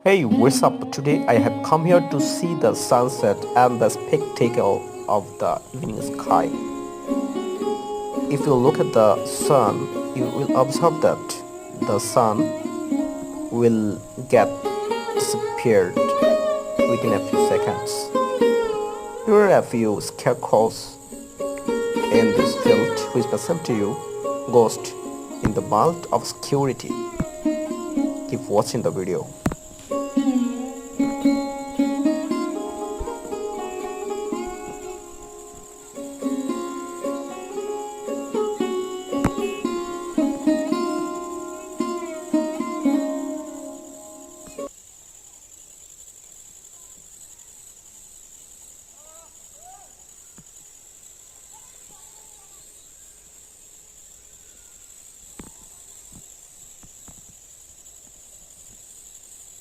Hey, what's up? Today I have come here to see the sunset and the spectacle of the evening sky. If you look at the sun, you will observe that the sun will get disappeared within a few seconds. Here are a few scarecrows in this field which present to you ghost in the vault of security. Keep watching the video.